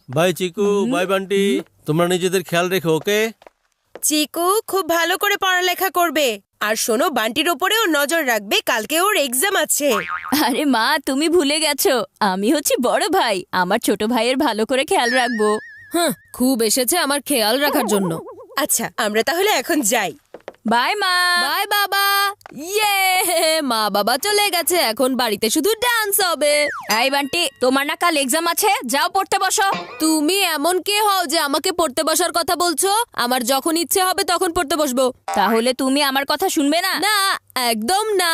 By Chiku, by Bunty, তোমরা নিজেদের খেয়াল রেখো, ওকে? চিকু খুব ভালো করে পড়ালেখা করবে, আর শোনো বান্টির ওপরেও নজর রাখবে, কালকে ওর এক্সাম আছে। আরে মা, তুমি ভুলে গেছো, আমি হচ্ছি বড় ভাই, আমার ছোট ভাইয়ের ভালো করে খেয়াল রাখবো। হ্যাঁ, খুব এসেছে আমার খেয়াল রাখার জন্য। আচ্ছা, আমরা তাহলে এখন যাই। বাই মা। বাই বাবা। ইয়ে, মা বাবা চলে গেছে, এখন বাড়িতে শুধু ডান্স হবে। এই বান্টি, তোমার না কাল এক্সাম আছে, যাও পড়তে বসো। তুমি এমন কে হও যে আমাকে পড়তে বসার কথা বলছো? আমার যখন ইচ্ছে হবে তখন পড়তে বসবো। তাহলে তুমি আমার কথা শুনবে না? না, একদম না।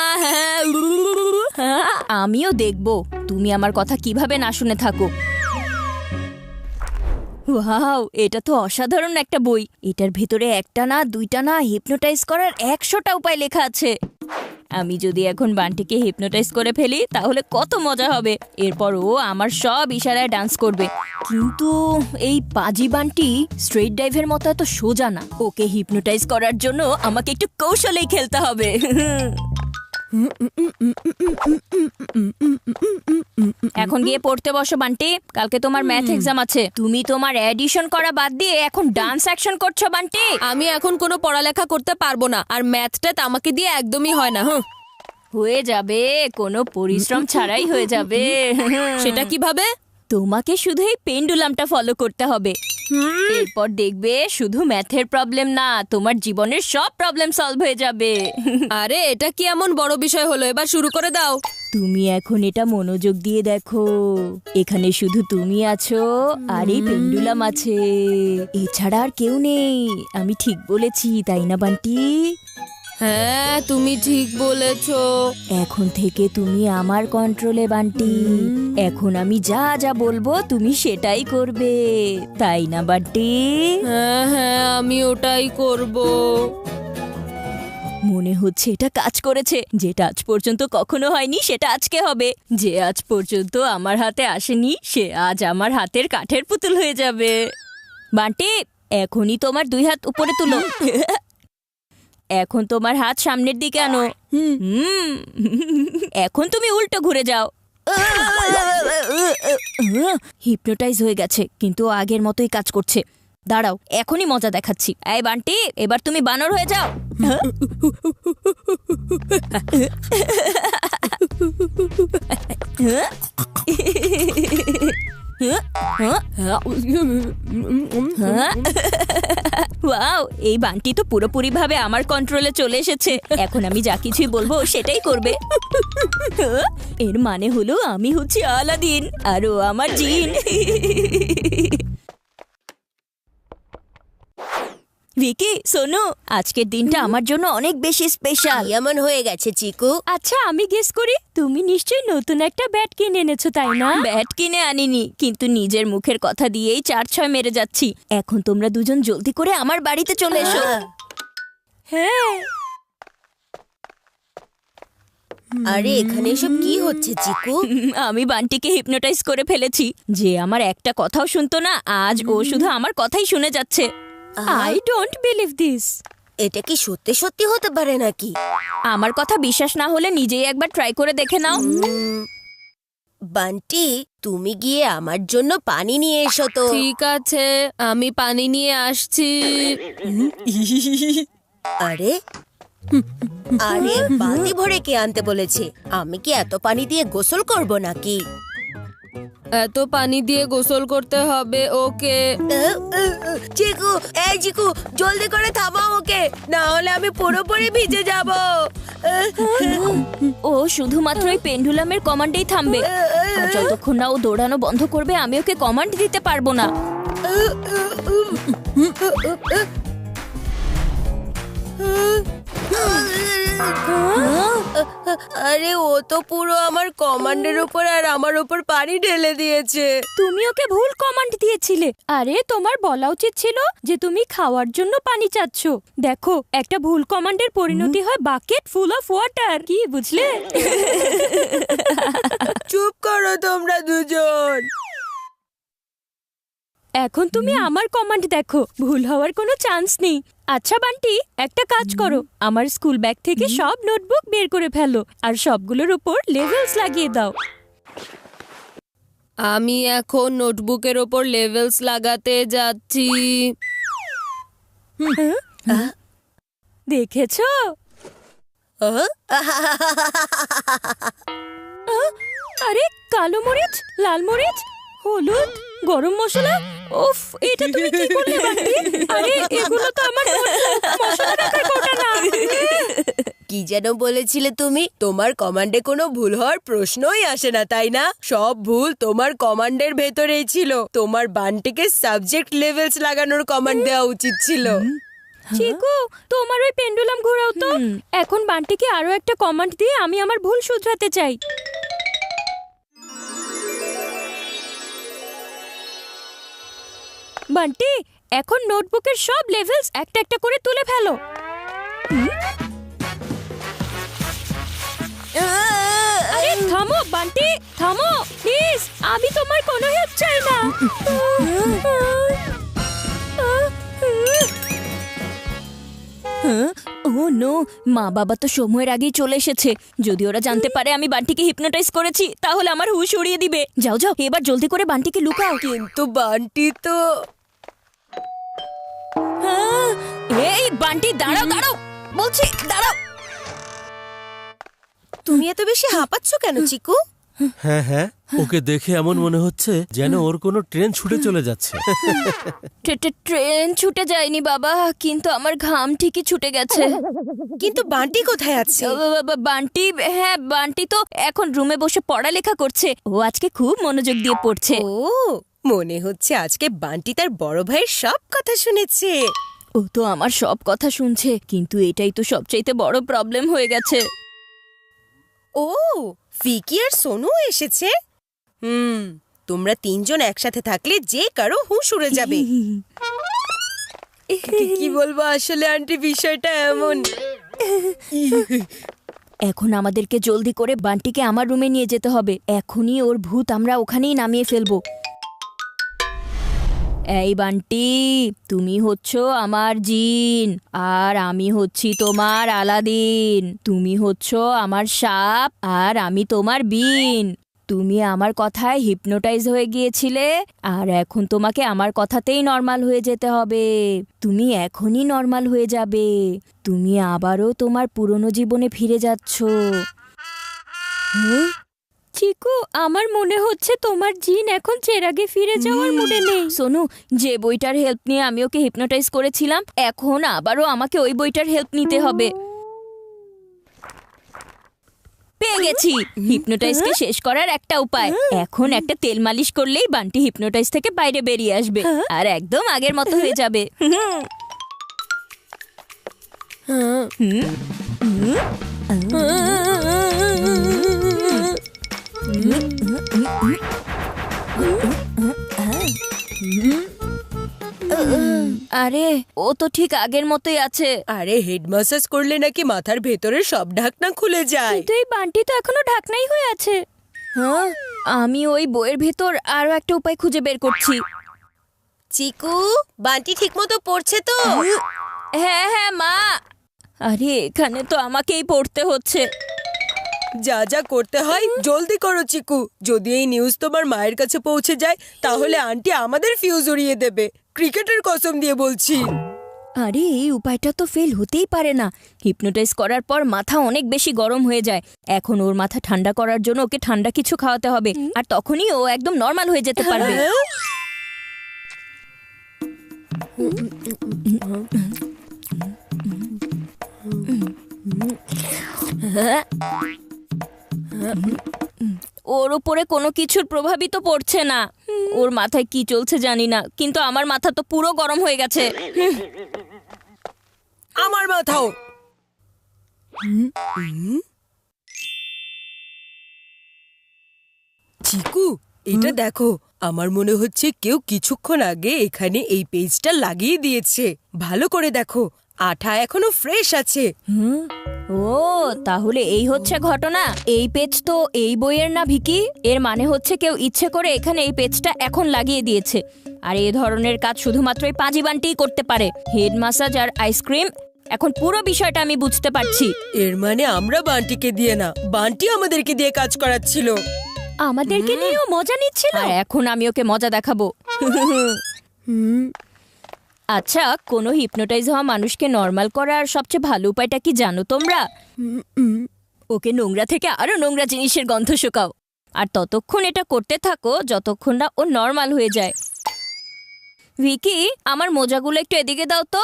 হ্যাঁ, আমিও দেখবো তুমি আমার কথা কিভাবে না শুনে থাকো। ওয়াও, এটা তো অসাধারণ একটা বই। এটার ভেতরে একটা না দুইটা না হিপনোটাইজ করার 100টা উপায় লেখা আছে। আমি যদি এখন বান্টিকে হিপনোটাইজ করে ফেলি তাহলে কত মজা হবে। এরপর ও আমার সব ইশারায় ডান্স করবে। কিন্তু এই পাজি বান্টি স্ট্রেট ডাইভের মতো এত সোজা না। ওকে হিপনোটাইজ করার জন্য আমাকে একটু কৌশলেই খেলতে হবে। এখন গিয়ে পড়তে বসো বান্টি, কালকে তোমার ম্যাথ এক্সাম আছে। তুমি তোমার অ্যাডিশন করা বাদ দিয়ে এখন ডান্স অ্যাকশন করছো বান্টি। আমি এখন কোনো পড়ালেখা করতে পারবো না, আর ম্যাথটা আমাকে দিয়ে একদমই হয় না। হয়ে যাবে, কোনো পরিশ্রম ছাড়াই হয়ে যাবে। সেটা কিভাবে? তোমাকে শুধু এই পেন্ডুলামটা ফলো করতে হবে। এরপর দেখবে শুধু ম্যাথের প্রবলেম না, তোমার জীবনের সব প্রবলেম সলভ হয়ে যাবে। আরে এটা কি এমন বড় বিষয় হলো? এবার শুরু করে দাও। তুমি এখন এটা মনোযোগ দিয়ে দেখো। এখানে শুধু তুমি আছো আর এই পেন্ডুলাম আছে, এছাড়া আর কেউ নেই। আমি ঠিক বলেছি তাই না বান্টি? হ্যাঁ, তুমি ঠিক বলেছো। এখন থেকে তুমি আমার কন্ট্রোলে বান্টি। এখন আমি যা যা বলবো তুমি সেটাই করবে, তাই না বান্টি? হ্যাঁ হ্যাঁ, আমি ওটাই করব। মনে হচ্ছে এটা কাজ করেছে। যেটা আজ পর্যন্ত কখনো হয়নি সেটা আজকে হবে। যে আজ পর্যন্ত আমার হাতে আসেনি সে আজ আমার হাতের কাঠের পুতুল হয়ে যাবে। বান্টি, এখনই তোমার 2 হাত উপরে তুলো। এখন তোমার হাত সামনের দিকে আনো। এখন তুমি উল্টো ঘুরে যাও। হিপনোটাইজ হয়ে গেছে, কিন্তু আগের মতোই কাজ করছে। দাঁড়াও, এখনই মজা দেখাচ্ছি। এই বান্টি, এবার তুমি বানর হয়ে যাও। ওয়াও, এই বান্টি তো পুরোপুরি ভাবে আমার কন্ট্রোলে চলে এসেছে। এখন আমি যা কিছুই বলবো সেটাই করবে। এর মানে হলো আমি হচ্ছি আলাদিন আর ও আমার জিন। ভিকি, শোনো, আজকের দিনটা আমার জন্য অনেক বেশি স্পেশাল। এমন হয়ে গেছে চিকু। আচ্ছা, আমি গেস করি তুমি নিশ্চয়ই নতুন একটা ব্যাট কিনে এনেছো, তাই না? ব্যাট কিনে আনিনি, কিন্তু নিজের মুখের কথা দিয়েই 4-6 মেরে যাচ্ছি। এখন তোমরা দুজন জলদি করে আমার বাড়িতে চলে এসো। হ্যাঁ। আরে এখানে এসব কি হচ্ছে চিকু? আমি বান্টিকে হিপনোটাইজ করে ফেলেছি। যে আমার একটা কথাও শুনতো না, আজ ও শুধু আমার কথাই শুনে যাচ্ছে। I don't believe this. এটা কি সত্যি সত্যি হতে পারে নাকি? আমার কথা বিশ্বাস না হলে নিজেই একবার ট্রাই করে দেখে নাও। বান্টি, তুমি গিয়ে আমার জন্য পানি নিয়ে এসো তো। ঠিক আছে, আমি পানি নিয়ে আসছি। আরে আরে বালতি ভরে কে আনতে বলেছে? আমি কি এত পানি দিয়ে গোসল করব নাকি? এত পানি দিয়ে গোসল করতে হবে ওকে? চিকু, এই চিকু, জলদি করে থামাও ওকে, না হলে আমি পুরোপুরি ভিজে যাব। ও শুধুমাত্র এই পেন্ডুলামের কমান্ডেই থামবে। আর যতক্ষণ না ও দৌড়ানো বন্ধ করবে আমি ওকে কমান্ড দিতে পারবো না। আরে ও তো পুরো আমার কমান্ডের উপর আর আমার উপর পানি ঢেলে দিয়েছে। তুমি ওকে ভুল কমান্ড দিয়েছিলে। আরে তোমার বলা উচিত ছিল যে তুমি খাওয়ার জন্য পানি চাচ্ছ। দেখো, একটা ভুল কমান্ডের পরিণতি হয় বাকেট ফুল অফ ওয়াটার। কি বুঝলে? চুপ করো তোমরা দুজন। এখন তুমি আমার কমান্ড দেখো, ভুল হওয়ার কোনো চান্স নেই। আচ্ছা বান্টি, একটা কাজ করো, আমার স্কুল ব্যাগ থেকে সব নোটবুক বের করে ফেলো আর সবগুলোর উপর লেভেলস লাগিয়ে দাও। আমি এখন নোটবুকের ওপর লেভেলস লাগাতে যাচ্ছি। দেখেছো? আহ? আরে কালো মরিচ, লাল মরিচ, হলুদ, গরম মশলা। উফ, এটা তুমি কি করলে বান্টি? আরে এগুলো তো আমার মশলা রাখার কোটা না। কি যেন বলেছিলে তুমি? তোমার কমান্ডে কোনো ভুল হওয়ার প্রশ্নই আসে না, তাই না? সব ভুল তোমার কমান্ডের ভেতরেই ছিল। তোমার বান্টিকে সাবজেক্ট লেভেলস লাগানোর কমান্ড দেওয়া উচিত ছিল। চিকু, তোমার ওই পেন্ডুলাম ঘোরাও তো। এখন বান্টিকে আরো একটা কমান্ড দিয়ে আমি আমার ভুল শুধরাতে চাই। বান্টি, এখন নোটবুকের সব লেভেলস একটা একটা করে তুলে ফেলো। আরে থামো বান্টি, থামো প্লিজ, আমি তোমার কোনো হেল্প চাই না। ও নো, মা বাবা তো সময়ের আগেই চলে এসেছে। যদি ওরা জানতে পারে আমি বান্টিকে হিপনোটাইজ করেছি তাহলে আমার হুঁশ উড়িয়ে দিবে। যাও যাও, এবার জলদি করে বান্টিকে লুকাও। কিন্তু বান্টি তো এই বান্টি, দাঁড়াও দাঁড়াও বলছি, দাঁড়াও। তুমি এত বেশি হাঁপাচ্ছ কেন চিকু? হ্যাঁ হ্যাঁ, ওকে দেখে এমন মনে হচ্ছে যেন ওর কোনো ট্রেন ছুটে চলে যাচ্ছে। ট্রেন ছুটে যায়নি বাবা, কিন্তু আমার ঘাম ঠিকই ছুটে গেছে। কিন্তু বান্টি কোথায় আছে? বান্টি, হ্যাঁ বান্টি তো এখন রুমে বসে পড়ালেখা করছে। ও আজকে খুব মনোযোগ দিয়ে পড়ছে। ও, মনে হচ্ছে আজকে বান্টি তার বড় ভাইয়ের সব কথা শুনেছে। ও তো আমার সব কথা শুনছে, কিন্তু এটাই তো সবচাইতে বড় প্রবলেম হয়ে গেছে। ও, ফিকি আর সোনু এসেছে। তোমরা তিনজন একসাথে থাকলে যে কারো হুঁশ উড়ে যাবে। কি বলবো আসলে আন্টি, বিষয়টা এমন। এখন আমাদেরকে জলদি করে বান্টিকে আমার রুমে নিয়ে যেতে হবে। এখনই ওর ভূত আমরা ওখানেই নামিয়ে ফেলবো। এই বান্টি, তুমি হচ্ছ আমার জিন আর আমি হচ্ছি তোমার আলাদিন। তুমি হচ্ছ আমার সাপ আর আমি তোমার বিন। তুমি আমার কথায় হিপনোটাইজ হয়ে গিয়েছিলে আর এখন তোমাকে আমার কথাতেই নর্মাল হয়ে যেতে হবে। তুমি এখনই নর্মাল হয়ে যাবে। তুমি আবারও তোমার পুরনো জীবনে ফিরে যাচ্ছ। চিকু, আমার মনে হচ্ছে তোমার জিন এখন চেরাগে ফিরে যাওয়ার মুডে নেই। সোনু, যে বইটার হেল্প নিয়ে আমি ওকে হিপনোটাইজ করেছিলাম, এখন আবারও আমাকে ওই বইটার হেল্প নিতে হবে। পেয়ে গেছি হিপনোটাইজকে শেষ করার একটা উপায়। এখন একটা তেল মালিশ করলেই বান্টি হিপনোটাইজ থেকে বাইরে বেরিয়ে আসবে আর একদম আগের মতো হয়ে যাবে। আরে ও তো ঠিক আগের মতোই আছে। আরে হেড ম্যাসাজ করলে নাকি মাথার ভেতরের সব ঢাকনা খুলে যায়। কিন্তু এই বান্টি তো এখনো ঢাকনাই হয়ে আছে। হ্যাঁ, আমি ওই বইয়ের ভেতর আরো একটা উপায় খুঁজে বের করছি। চিকু, বান্টি ঠিকমতো পড়ছে তো? হ্যাঁ হ্যাঁ মা। আরে এখানে তো আমাকেই পড়তে হচ্ছে। যা যা করতে হয় জলদি করো চিকু। যদি এই নিউজ তোমার মায়ের কাছে পৌঁছে যায় তাহলে আন্টি আমাদের ফিউজ উড়িয়ে দেবে। ক্রিকেটের কসম দিয়ে বলছি। আরে এই উপায়টা তো ফেল হতেই পারে না। হিপনোটাইজ করার পর মাথা অনেক বেশি গরম হয়ে যায়। এখন ওর মাথা ঠান্ডা করার জন্য ওকে ঠান্ডা কিছু খাওয়াতে হবে, আর তখনই ও একদম নর্মাল হয়ে যেতে পারবে। ওর উপরে কোনো কিছুর প্রভাবই তো পড়ছে না। ওর মাথায় কি চলছে জানি না, কিন্তু আমার মাথা তো পুরো গরম হয়ে গেছে। আমার মাথাও। চিকু, এটা দেখো। আমার মনে হচ্ছে কেউ কিছুক্ষণ আগে এখানে এই পেজটা লাগিয়ে দিয়েছে। ভালো করে দেখো, আঠা এখনো ফ্রেশ আছে। ও তাহলে এই হচ্ছে ঘটনা। এই পেজ তো এই বইয়ের না ভিকি। এর মানে হচ্ছে কেউ ইচ্ছে করে এখানে এই পেজটা এখন লাগিয়ে দিয়েছে। আর এই ধরনের কাজ শুধুমাত্র এই পাজি বান্টিই করতে পারে। হেড ম্যাসাজ আর আইসক্রিম, এখন পুরো বিষয়টা আমি বুঝতে পারছি। এর মানে আমরা বান্টিকে দিয়ে না, বান্টি আমাদেরকে দিয়ে কাজ করাচ্ছিল। আমাদেরকে নিয়েও মজা নিচ্ছিল আর এখন আমি ওকে মজা দেখাবো। আচ্ছা, কোনো হিপনোটাইজ হওয়া মানুষকে নর্মাল করার সবচেয়ে ভালো উপায়টা কি জানো তোমরা? ওকে নোংরা থেকে আরো নোংরা জিনিসের গন্ধ শুকাও, আর ততক্ষণ এটা করতে থাকো যতক্ষণ না ও নর্মাল হয়ে যায়। ভিকি, আমার মোজাগুলো একটু এদিকে দাও তো।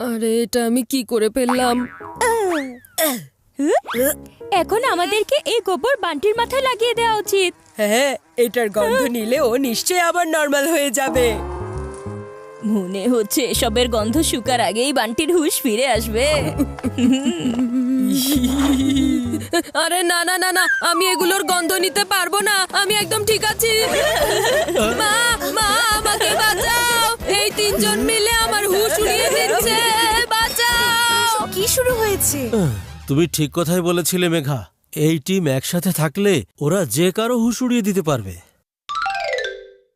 আরে এটা আমি কি করে ফেললাম? এখন আমাদেরকে এই গোবর বান্টির মাথায় লাগিয়ে দেওয়া উচিত। হ্যাঁ, এটার গন্ধ নিলে ও নিশ্চয়ই আবার নর্মাল হয়ে যাবে। মনে হচ্ছে এসবের গন্ধ শুকার আগেই বান্টির হুঁশ ফিরে আসবে। আরে না না না না, আমি এগুলোর গন্ধ নিতে পারবো না, আমি একদম ঠিক আছি। মা মা, আমাকে বাঁচাও, এই তিনজন মিলে আমার হুঁশ উড়িয়ে দিচ্ছে, বাঁচাও। কি শুরু হয়েছে? তুমি ঠিক কথাই বলেছিলে মেঘা, এই টিম একসাথে থাকলে ওরা যে কারো হুঁশ উড়িয়ে দিতে পারবে।